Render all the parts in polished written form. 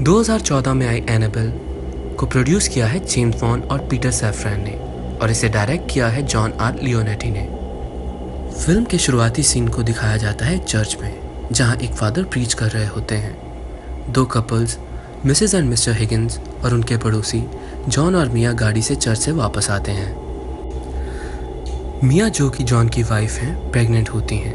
2014 में आई एनाबेल को प्रोड्यूस किया है जेम्स वॉन और पीटर सैफरन ने और इसे डायरेक्ट किया है जॉन आर लियोनेटी ने। फिल्म के शुरुआती सीन को दिखाया जाता है एक चर्च में, जहां एक फादर प्रीच कर रहे होते हैं। दो couples Mrs and mister Higgins और उनके पड़ोसी जॉन और मिया गाड़ी से चर्च से वापस आते हैं। मिया, जो कि जॉन की वाइफ हैं, प्रेग्नेंट होती हैं।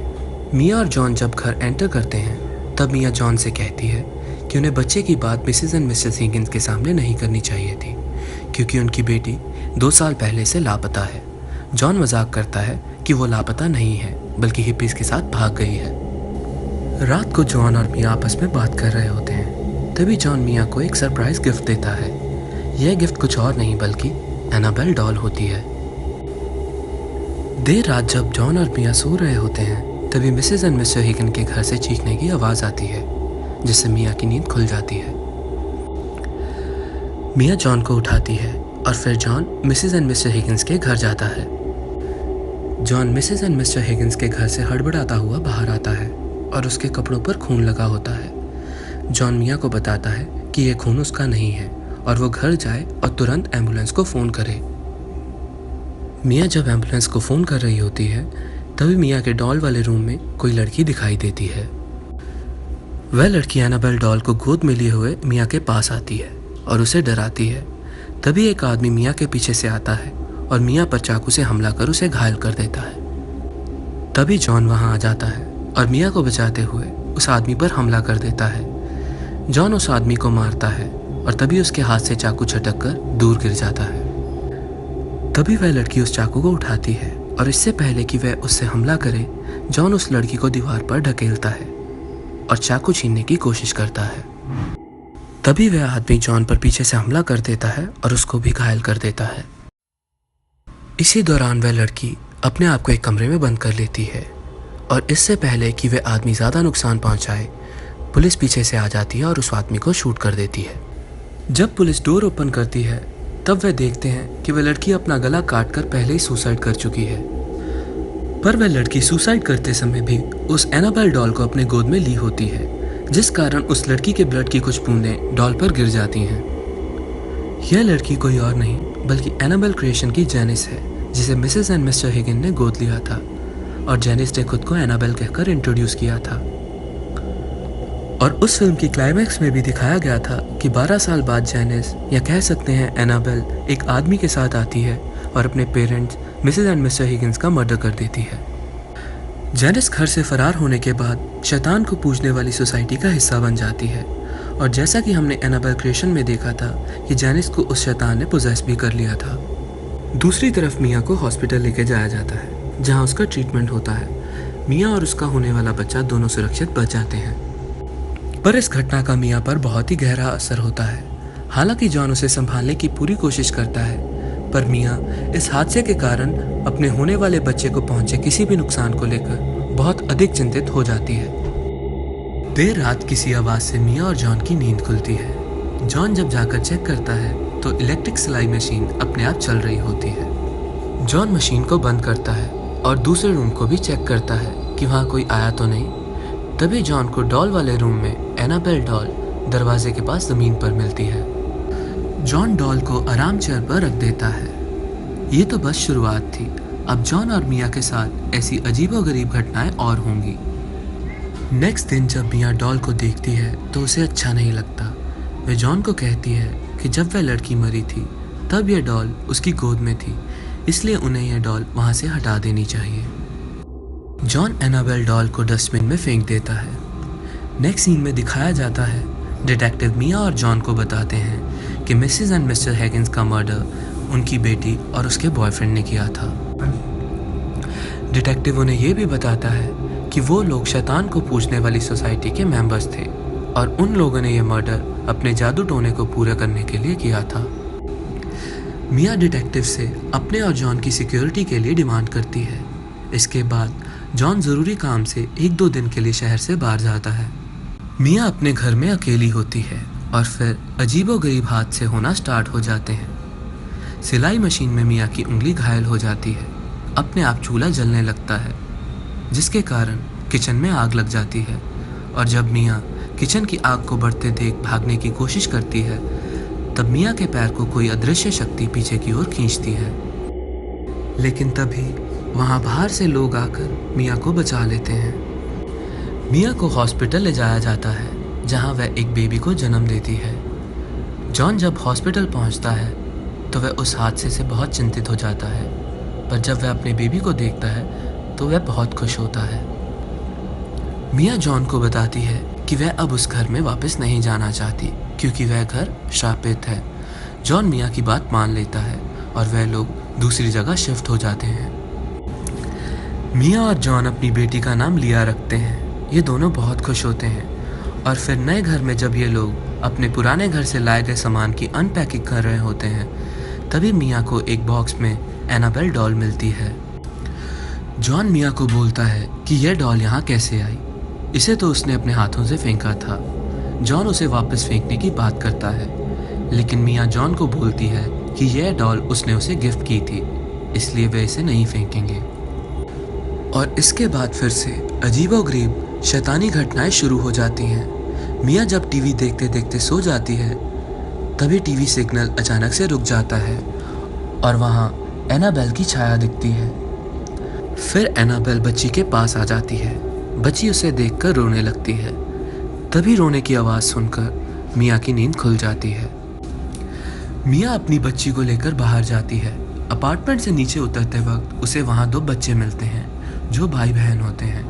मिया और जॉन जब घर एंटर करते हैं तब मिया जॉन से कहती है कि उन्हें बच्चे की बात मिसेस एंड मिस्टर हिगिंस के सामने नहीं करनी चाहिए थी, क्योंकि उनकी बेटी 2 साल पहले से लापता है। जॉन मजाक करता है कि वो लापता नहीं है, बल्कि हिप्पीज के साथ भाग गई है। रात को जॉन और मिया आपस में बात कर रहे होते हैं। तभी जॉन मिया को एक सरप्राइज गिफ्ट देता है। यह गिफ्ट कुछ और नहीं बल्कि एनाबेल डॉल होती है। देर रात जब जॉन और मिया सो रहे होते हैं तभी मिसेस एंड मिस्टर हिगिन के घर से चीखने की आवाज़ आती है, जिससे मिया की नींद खुल जाती है। मिया जॉन को उठाती है और फिर John Mrs and mister Higgins के घर जाता है। John Mrs and mister Higgins के घर से हड़बड़ाता हुआ बाहर आता है और उसके कपड़ों पर खून लगा होता है। जॉन मिया को बताता है कि यह खून उसका नहीं है और वो घर जाए और तुरंत एम्बुलेंस को फ़ोन करे। मिया जब एम्बुलेंस को फ़ोन कर रही होती है तभी मिया के डॉल वाले रूम में कोई लड़की दिखाई देती है। वह लड़की एनाबेल डॉल को गोद में लिए हुए मिया के पास आती है और उसे डराती है। तभी एक आदमी मिया के पीछे से आता है और मिया पर चाकू से हमला कर उसे घायल कर देता है। तभी जॉन वहां आ जाता है और मिया को बचाते हुए उस आदमी पर हमला कर देता है। जॉन उस आदमी को मारता है और तभी उसके हाथ से चाकू छटक कर दूर गिर जाता है। तभी वह लड़की उस चाकू को उठाती है और इससे पहले कि वह उससे हमला करे, जॉन उस लड़की को दीवार पर ढकेलता है और चाकू छीनने की कोशिश करता है। तभी वह आदमी जॉन पर पीछे से हमला कर देता है और उसको भी घायल कर देता है। इसी दौरान वह लड़की अपने आप को एक कमरे में बंद कर लेती है और इससे पहले कि वह आदमी ज़्यादा नुकसान पहुंचाए, पुलिस पीछे से आ जाती है और उस आदमी को शूट कर देती है। जब पुलिस डोर ओपन करती है तब वह देखते हैं कि वह लड़की अपना गला काटकर पहले ही सुसाइड कर चुकी है। पर वह लड़की सुसाइड करते समय भी उस एनाबेल डॉल को अपने गोद में ली होती है, जिस कारण उस लड़की के ब्लड की कुछ बूंदें डॉल पर गिर जाती हैं। यह लड़की कोई और नहीं बल्कि एनाबेल क्रिएशन की जेनिस है, जिसे मिसेस एंड मिस्टर हिगिन ने गोद लिया था और जेनिस ने खुद को एनाबेल कहकर इंट्रोड्यूस किया था। और उस फिल्म की क्लाइमैक्स में भी दिखाया गया था कि 12 साल बाद जेनिस, या कह सकते हैं एनाबेल, एक आदमी के साथ आती है और अपने parents Mrs and mister Higgins का मर्डर कर देती है। जेनिस घर से फरार होने के बाद शैतान को पूजने वाली सोसाइटी का हिस्सा बन जाती है और जैसा कि हमने एनाबेल क्रिएशन में देखा था कि जेनिस को उस शैतान ने पोजेस भी कर लिया था। दूसरी तरफ मिया को हॉस्पिटल लेके जाया जाता है, जहां उसका ट्रीटमेंट होता है। मिया और उसका होने वाला बच्चा दोनों सुरक्षित बच जाते हैं। पर इस घटना का मिया पर बहुत ही गहरा असर होता है। हालांकि जॉन उसे संभालने की पूरी कोशिश करता है, पर मिया इस हादसे के कारण अपने होने वाले बच्चे को पहुंचे किसी भी नुकसान को लेकर बहुत अधिक चिंतित हो जाती है। देर रात किसी आवाज़ से मिया और जॉन की नींद खुलती है। जॉन जब जाकर चेक करता है तो इलेक्ट्रिक सिलाई मशीन अपने आप चल रही होती है। जॉन मशीन को बंद करता है और दूसरे रूम को भी चेक करता है कि वहाँ कोई आया तो नहीं। तभी जॉन को डॉल वाले रूम में एनाबेल डॉल दरवाजे के पास ज़मीन पर मिलती है। जॉन डॉल को आराम चेयर पर रख देता है। ये तो बस शुरुआत थी। अब जॉन और मिया के साथ ऐसी अजीबोगरीब घटनाएं और होंगी। नेक्स्ट दिन जब मिया डॉल को देखती है तो उसे अच्छा नहीं लगता। वह जॉन को कहती है कि जब वह लड़की मरी थी तब यह डॉल उसकी गोद में थी, इसलिए उन्हें यह डॉल वहाँ से हटा देनी चाहिए। जॉन एनाबेल डॉल को डस्टबिन में फेंक देता है। नेक्स्ट सीन में दिखाया जाता है डिटेक्टिव मिया और जॉन को बताते हैं कि मिसेस एंड मिस्टर हिगिंस का मर्डर उनकी बेटी और उसके बॉयफ्रेंड ने किया था। डिटेक्टिव उन्हें यह भी बताता है कि वो लोग शैतान को पूजने वाली सोसाइटी के मेंबर्स थे और उन लोगों ने यह मर्डर अपने जादू टोने को पूरा करने के लिए किया था। मिया डिटेक्टिव से अपने और जॉन की सिक्योरिटी के लिए डिमांड करती है। इसके बाद जॉन ज़रूरी काम से 1-2 दिन के लिए शहर से बाहर जाता है। मिया अपने घर में अकेली होती है और फिर अजीबोगरीब हादसे होना स्टार्ट हो जाते हैं। सिलाई मशीन में मिया की उंगली घायल हो जाती है। अपने आप चूल्हा जलने लगता है, जिसके कारण किचन में आग लग जाती है और जब मिया किचन की आग को बढ़ते देख भागने की कोशिश करती है, तब मिया के पैर को कोई अदृश्य शक्ति पीछे की ओर खींचती है। लेकिन तभी वहां बाहर से लोग आकर मिया को बचा लेते हैं। मिया को हॉस्पिटल ले जाया जाता है, जहां वह एक बेबी को जन्म देती है। जॉन जब हॉस्पिटल पहुंचता है तो वह उस हादसे से बहुत चिंतित हो जाता है, पर जब वह अपने बेबी को देखता है तो वह बहुत खुश होता है। मिया जॉन को बताती है कि वह अब उस घर में वापस नहीं जाना चाहती, क्योंकि वह घर श्रापित है। जॉन मिया की बात मान लेता है और वह लोग दूसरी जगह शिफ्ट हो जाते हैं। मिया और जॉन अपनी बेटी का नाम लिया रखते हैं। ये दोनों बहुत खुश होते हैं और फिर नए घर में जब ये लोग अपने पुराने घर से लाए गए सामान की अनपैकिंग कर रहे होते हैं, तभी मिया को एक बॉक्स में एनाबेल डॉल मिलती है। जॉन मिया को बोलता है कि यह डॉल यहाँ कैसे आई, इसे तो उसने अपने हाथों से फेंका था। जॉन उसे वापस फेंकने की बात करता है, लेकिन मिया जॉन को बोलती है कि यह डॉल उसने उसे गिफ्ट की थी, इसलिए वे इसे नहीं फेंकेंगे। और इसके बाद फिर से अजीबोगरीब शैतानी घटनाएं शुरू हो जाती हैं। मिया जब टीवी देखते देखते सो जाती है, तभी टीवी सिग्नल अचानक से रुक जाता है और वहाँ एनाबेल की छाया दिखती है। फिर एनाबेल बच्ची के पास आ जाती है। बच्ची उसे देखकर रोने लगती है। तभी रोने की आवाज़ सुनकर मिया की नींद खुल जाती है। मिया अपनी बच्ची को लेकर बाहर जाती है। अपार्टमेंट से नीचे उतरते वक्त उसे वहाँ 2 बच्चे मिलते हैं जो भाई बहन होते हैं।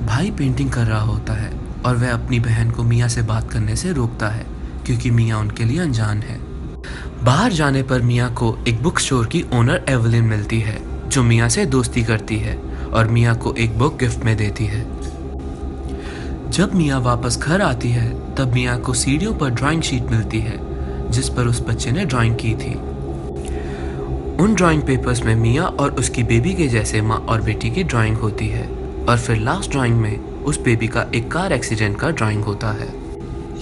भाई पेंटिंग कर रहा होता है और वह अपनी बहन को मिया से बात करने से रोकता है, क्योंकि मिया उनके लिए अनजान है। बाहर जाने पर मिया को एक बुक स्टोर की ओनर एवलिन मिलती है, जो मिया से दोस्ती करती है और मिया को एक बुक गिफ्ट में देती है। जब मिया वापस घर आती है, तब मिया को सीढ़ियों पर ड्राइंग शीट मिलती है, जिस पर उस बच्चे ने ड्राइंग की थी। उन ड्राइंग पेपर्स में मिया और उसकी बेबी के जैसे माँ और बेटी की ड्राइंग होती है, और फिर लास्ट ड्राइंग में उस बेबी का एक कार एक्सीडेंट का ड्राइंग होता है।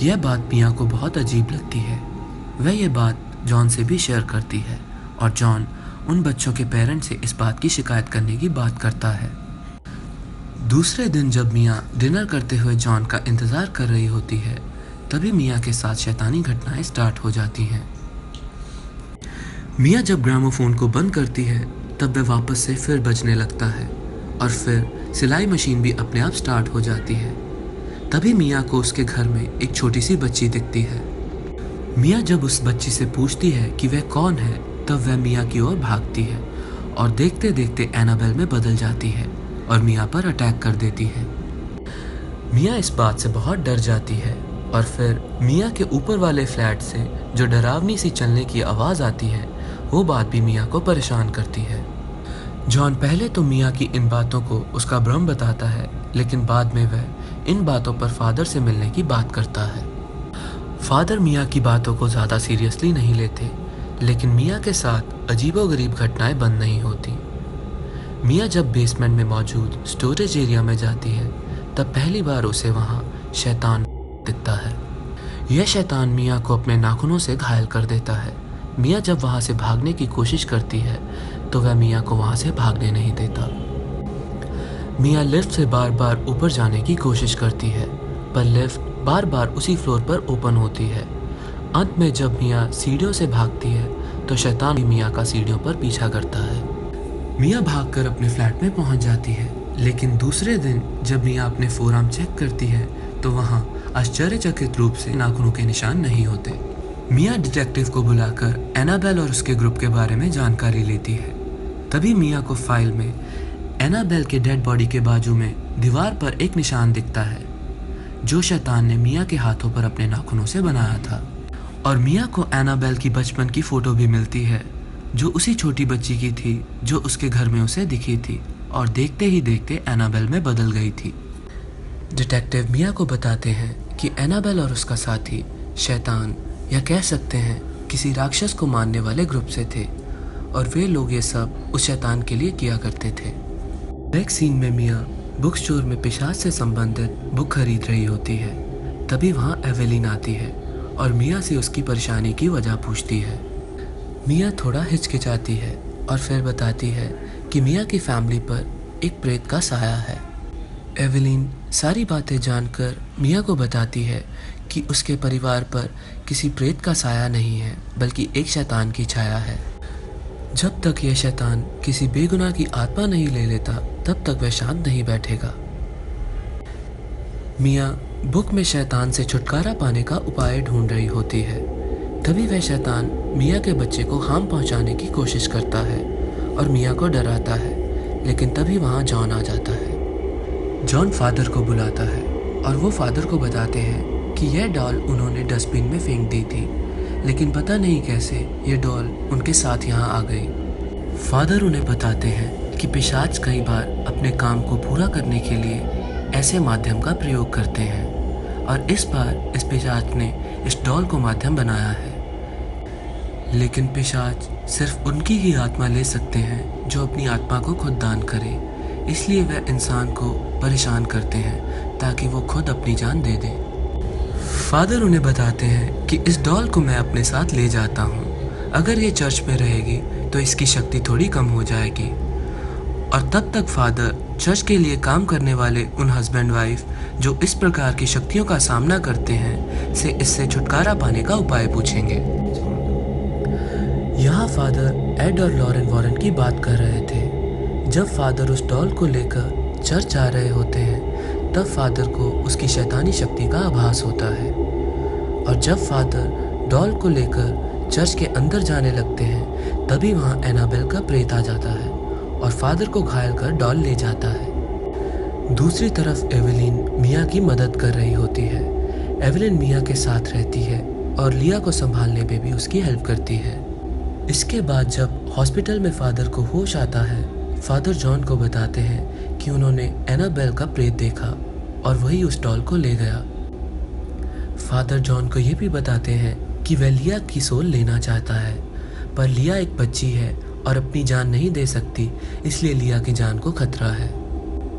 यह बात मिया को बहुत अजीब लगती है। वह यह बात जॉन से भी शेयर करती है और जॉन उन बच्चों के पेरेंट्स से इस बात की शिकायत करने की बात करता है। दूसरे दिन जब मिया डिनर करते हुए जॉन का इंतज़ार कर रही होती है, तभी मिया के साथ शैतानी घटनाएं स्टार्ट हो जाती हैं। मिया जब ग्रामोफोन को बंद करती है, तब वह वापस से फिर बजने लगता है और फिर सिलाई मशीन भी अपने आप स्टार्ट हो जाती है। तभी मिया को उसके घर में एक छोटी सी बच्ची दिखती है। मिया जब उस बच्ची से पूछती है कि वह कौन है, तब वह मिया की ओर भागती है और देखते देखते एनाबेल में बदल जाती है और मिया पर अटैक कर देती है। मिया इस बात से बहुत डर जाती है और फिर मिया के ऊपर वाले फ्लैट से जो डरावनी सी चलने की आवाज़ आती है, वो बात भी मिया को परेशान करती है। जॉन पहले तो मिया की इन बातों को उसका भ्रम बताता है, लेकिन बाद में वह इन बातों पर फादर से मिलने की बात करता है। फादर मिया की बातों को ज़्यादा सीरियसली नहीं लेते, लेकिन मिया के साथ अजीबोगरीब घटनाएं बंद नहीं होती। मिया जब बेसमेंट में मौजूद स्टोरेज एरिया में जाती है, तब पहली बार उसे वहाँ शैतान दिखता है। यह शैतान मिया को अपने नाखूनों से घायल कर देता है। मिया जब वहाँ से भागने की कोशिश करती है, तो वह मिया को वहाँ से भागने नहीं देता। मिया लिफ्ट से बार बार ऊपर जाने की कोशिश करती है, पर लिफ्ट बार बार उसी फ्लोर पर ओपन होती है। अंत में जब मिया सीढ़ियों से भागती है, तो शैतान भी मिया का सीढ़ियों पर पीछा करता है। मिया भागकर अपने फ्लैट में पहुंच जाती है, लेकिन दूसरे दिन जब मिया अपने फोरआर्म चेक करती है, तो वहाँ आश्चर्यचकित रूप से नाखूनों के निशान नहीं होते। मिया डिटेक्टिव को बुलाकर एनाबेल और उसके ग्रुप के बारे में जानकारी लेती है। तभी मिया को फाइल में एनाबेल के डेड बॉडी के बाजू में दीवार पर एक निशान दिखता है, जो शैतान ने मिया के हाथों पर अपने नाखूनों से बनाया था। और मिया को एनाबेल की बचपन की फ़ोटो भी मिलती है, जो उसी छोटी बच्ची की थी जो उसके घर में उसे दिखी थी और देखते ही देखते एनाबेल में बदल गई थी। डिटेक्टिव मिया को बताते हैं कि एनाबेल और उसका साथी शैतान, या कह सकते हैं किसी राक्षस को मारने वाले ग्रुप से थे, और वे लोग ये सब उस शैतान के लिए किया करते थे। एक सीन में मिया बुक स्टोर में पिशाच से संबंधित बुक खरीद रही होती है। तभी वहाँ एवेलिन आती है और मिया से उसकी परेशानी की वजह पूछती है। मिया थोड़ा हिचकिचाती है और फिर बताती है कि मिया की फैमिली पर एक प्रेत का साया है। एवेलिन सारी बातें जानकर मिया को बताती है कि उसके परिवार पर किसी प्रेत का साया नहीं है, बल्कि एक शैतान की छाया है। जब तक यह शैतान किसी बेगुनाह की आत्मा नहीं ले लेता, तब तक वह शांत नहीं बैठेगा। मिया बुक में शैतान से छुटकारा पाने का उपाय ढूंढ रही होती है। तभी वह शैतान मिया के बच्चे को हार्म पहुंचाने की कोशिश करता है और मिया को डराता है, लेकिन तभी वहां जॉन आ जाता है। जॉन फादर को बुलाता है और वो फादर को बताते हैं कि यह डॉल उन्होंने डस्टबिन में फेंक दी थी, लेकिन पता नहीं कैसे ये डॉल उनके साथ यहाँ आ गई। फादर उन्हें बताते हैं कि पिशाच कई बार अपने काम को पूरा करने के लिए ऐसे माध्यम का प्रयोग करते हैं, और इस बार इस पिशाच ने इस डॉल को माध्यम बनाया है। लेकिन पिशाच सिर्फ उनकी ही आत्मा ले सकते हैं जो अपनी आत्मा को खुद दान करे, इसलिए वह इंसान को परेशान करते हैं ताकि वो खुद अपनी जान दे दे। फादर उन्हें बताते हैं कि इस डॉल को मैं अपने साथ ले जाता हूँ, अगर ये चर्च में रहेगी तो इसकी शक्ति थोड़ी कम हो जाएगी। और तब तक फादर चर्च के लिए काम करने वाले उन हस्बैंड वाइफ जो इस प्रकार की शक्तियों का सामना करते हैं से इससे छुटकारा पाने का उपाय पूछेंगे। यहाँ फादर एड और लॉरेन वॉरेन की बात कर रहे थे। जब फादर उस डॉल को लेकर चर्च आ रहे होते हैं, तब फादर को उसकी शैतानी शक्ति का आभास होता है, और जब फादर डॉल को लेकर चर्च के अंदर जाने लगते हैं, तभी वहाँ एनाबेल का प्रेत आ जाता है और फादर को घायल कर डॉल ले जाता है। दूसरी तरफ एवेलिन मिया की मदद कर रही होती है। एवेलिन मिया के साथ रहती है और लिया को संभालने में भी उसकी हेल्प करती है। इसके बाद जब हॉस्पिटल में फादर को होश आता है, फादर जॉन को बताते हैं कि उन्होंने एनाबेल का प्रेत देखा और वही उस डॉल को ले गया। फादर जॉन को ये भी बताते हैं कि वह लिया की सोल लेना चाहता है, पर लिया एक बच्ची है और अपनी जान नहीं दे सकती, इसलिए लिया की जान को खतरा है।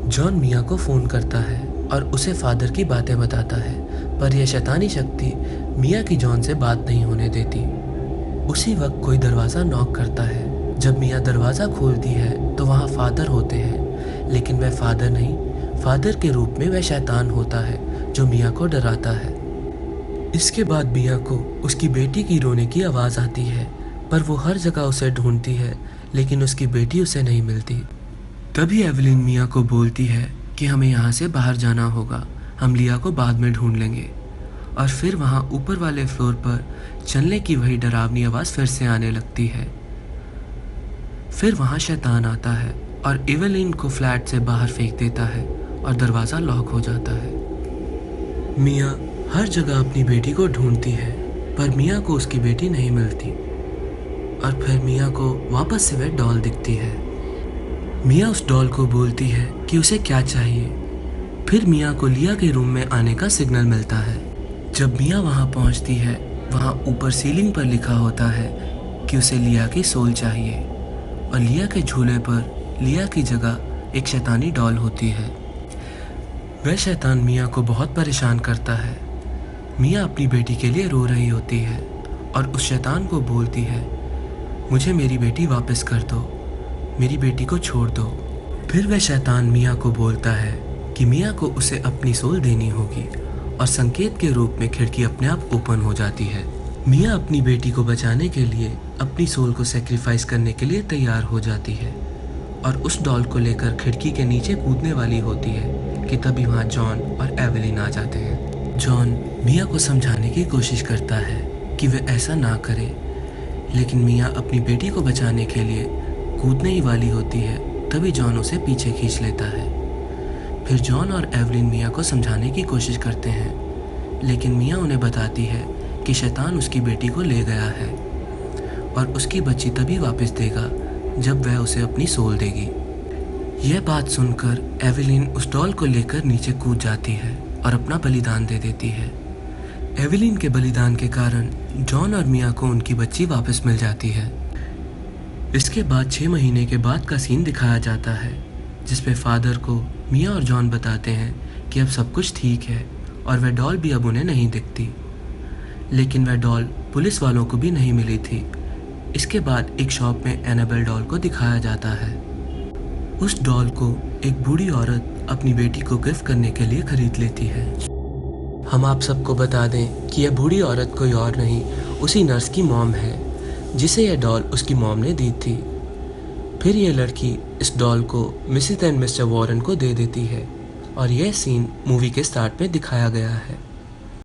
जॉन मिया को फ़ोन करता है और उसे फादर की बातें बताता है, पर यह शैतानी शक्ति मिया की जॉन से बात नहीं होने देती। उसी वक्त कोई दरवाज़ा नॉक करता है। जब मिया दरवाज़ा खोलती है तो वहाँ फादर होते हैं, लेकिन वह फादर नहीं, फादर के रूप में वह शैतान होता है जो मिया को डराता है। इसके बाद मिया को उसकी बेटी की रोने की आवाज़ आती है, पर वो हर जगह उसे ढूंढती है, लेकिन उसकी बेटी उसे नहीं मिलती। तभी एवेलिन मिया को बोलती है कि हमें यहाँ से बाहर जाना होगा, हम लिया को बाद में ढूंढ लेंगे। और फिर वहाँ ऊपर वाले फ्लोर पर चलने की वही डरावनी आवाज़ फिर से आने लगती है। फिर वहाँ शैतान आता है और एवेलिन को फ्लैट से बाहर फेंक देता है और दरवाज़ा लॉक हो जाता है। मिया हर जगह अपनी बेटी को ढूंढती है, पर मिया को उसकी बेटी नहीं मिलती, और फिर मिया को वापस से वह डॉल दिखती है। मिया उस डॉल को बोलती है कि उसे क्या चाहिए। फिर मिया को लिया के रूम में आने का सिग्नल मिलता है। जब मिया वहां पहुंचती है, वहां ऊपर सीलिंग पर लिखा होता है कि उसे लिया की सोल चाहिए, और लिया के झूले पर लिया की जगह एक शैतानी डॉल होती है। वह शैतान मिया को बहुत परेशान करता है। मिया अपनी बेटी के लिए रो रही होती है और उस शैतान को बोलती है, मुझे मेरी बेटी वापस कर दो, मेरी बेटी को छोड़ दो। फिर वह शैतान मिया को बोलता है कि मिया को उसे अपनी सोल देनी होगी, और संकेत के रूप में खिड़की अपने आप ओपन हो जाती है। मिया अपनी बेटी को बचाने के लिए अपनी सोल को सेक्रीफाइस करने के लिए तैयार हो जाती है, और उस डॉल को लेकर खिड़की के नीचे कूदने वाली होती है कि तभी वहाँ जॉन और एवेलिन आ जाते हैं। जॉन मिया को समझाने की कोशिश करता है कि वह ऐसा ना करे, लेकिन मिया अपनी बेटी को बचाने के लिए कूदने ही वाली होती है, तभी जॉन उसे पीछे खींच लेता है। फिर जॉन और एवेलिन मिया को समझाने की कोशिश करते हैं, लेकिन मिया उन्हें बताती है कि शैतान उसकी बेटी को ले गया है और उसकी बच्ची तभी वापस देगा जब वह उसे अपनी सोल देगी। यह बात सुनकर एवेलिन उस डॉल को लेकर नीचे कूद जाती है और अपना बलिदान दे देती है। एवेलिन के बलिदान के कारण जॉन और मिया को उनकी बच्ची वापस मिल जाती है। इसके बाद 6 महीने के बाद का सीन दिखाया जाता है, जिसमें फादर को मिया और जॉन बताते हैं कि अब सब कुछ ठीक है और वह डॉल भी अब उन्हें नहीं दिखती। लेकिन वह डॉल पुलिस वालों को भी नहीं मिली थी। इसके बाद एक शॉप में एनाबेल डॉल को दिखाया जाता है। उस डॉल को एक बूढ़ी औरत अपनी बेटी को गिफ्ट करने के लिए खरीद लेती है। हम आप सबको बता दें कि यह बूढ़ी औरत कोई और नहीं, उसी नर्स की मॉम है, जिसे यह डॉल उसकी मॉम ने दी थी। फिर यह लड़की इस डॉल को मिसेस एंड मिस्टर वॉरेन को दे देती है और यह सीन मूवी के स्टार्ट में दिखाया गया है।